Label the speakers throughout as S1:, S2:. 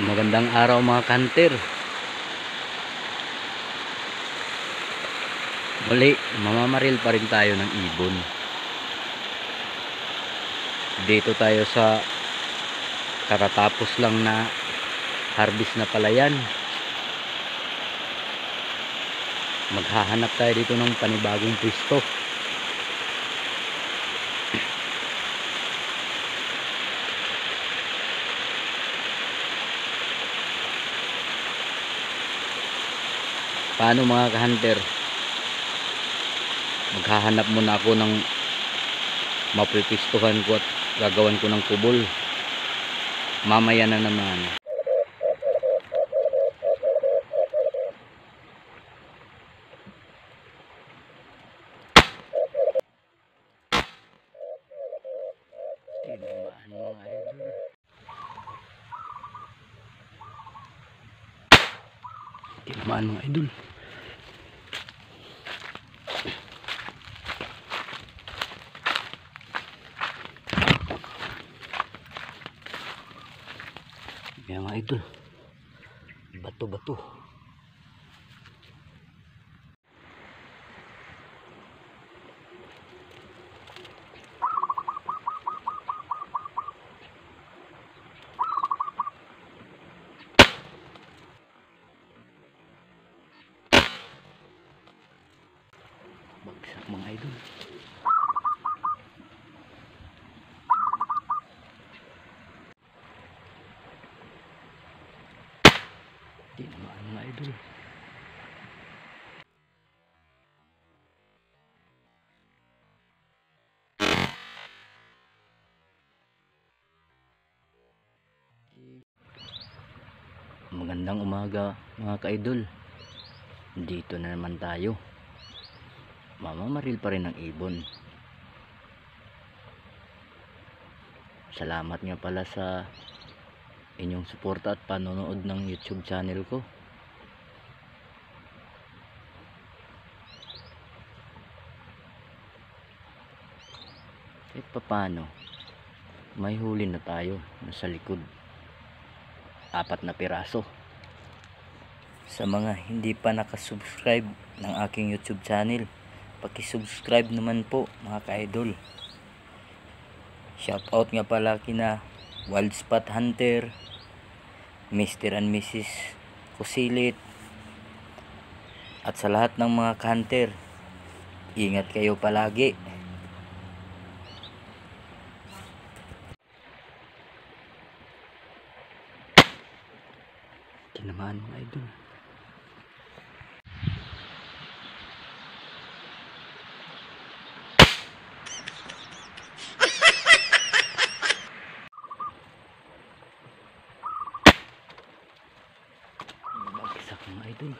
S1: Magandang araw mga kanter. Muli, mamamaril pa rin tayo ng ibon. Dito tayo sa katatapos lang na harvest na palayan. Maghahanap tayo dito ng panibagong pwesto. Paano mga ka-hunter? Maghahanap muna ako ng mapipistuhan ko at gagawan ko ng kubol. Mamaya na naman. Tinamaan mga idol. Tinamaan mga idol. Yan mga idol, bato-bato. Bagsak mga idol. Tinamaan mga idol. Magandang umaga mga ka-idol. Dito na naman tayo. Mamamaril pa rin ng ibon. Salamat nga pala sa inyong suporta at panonood ng YouTube channel ko. Kahit paano, may huli na tayo nasa likod. 4 na piraso. Sa mga hindi pa nakasubscribe ng aking YouTube channel, paki-subscribe naman po mga ka-idol. Shoutout nga pala kina Wild Spot Hunter, Mr. and Mrs. Kusilit, at sa lahat ng mga hunter, ingat kayo palagi. Tinamaan mga idol. Bagsak mga idol.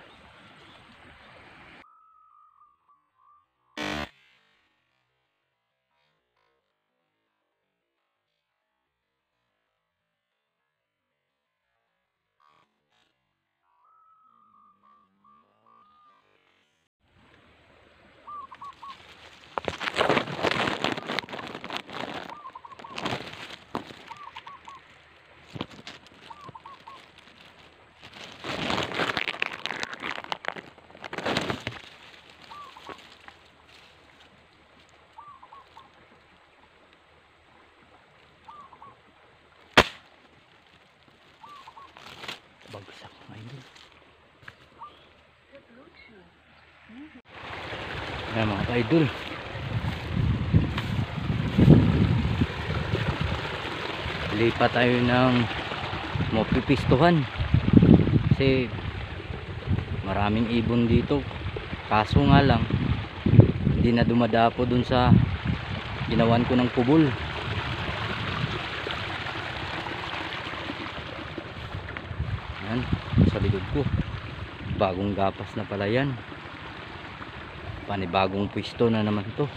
S1: Bagsak mga idol. Ayan mga ka-idol, lipat tayo ng mapipistuhan kasi maraming ibon dito. Kaso nga lang, hindi na dumadapo dun sa ginawan ko ng kubol. Yan, sa likod ko, bagong gapas na pala yan. Panibagong pwesto na naman to.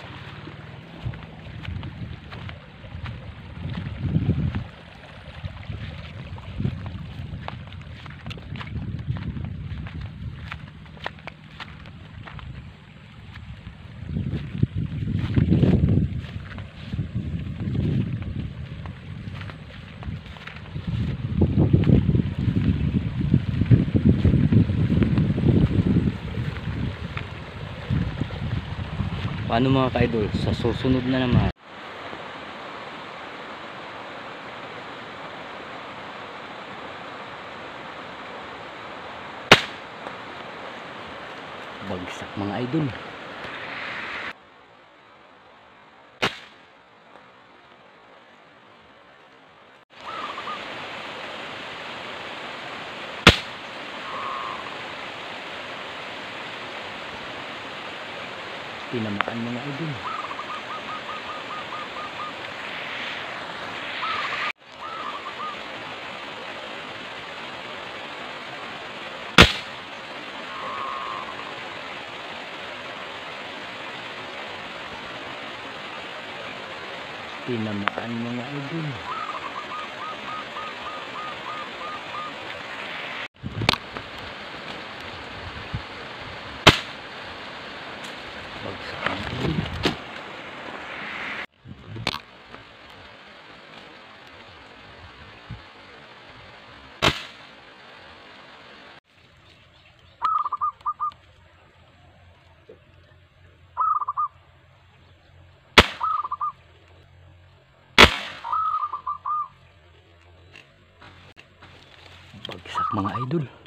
S1: Paano mga ka-idol, sa susunod na naman. Bagsak mga idol. Tinamaan mga idol. Tinamaan mga idol. Bagsak mga idol. Bagsak mga idol.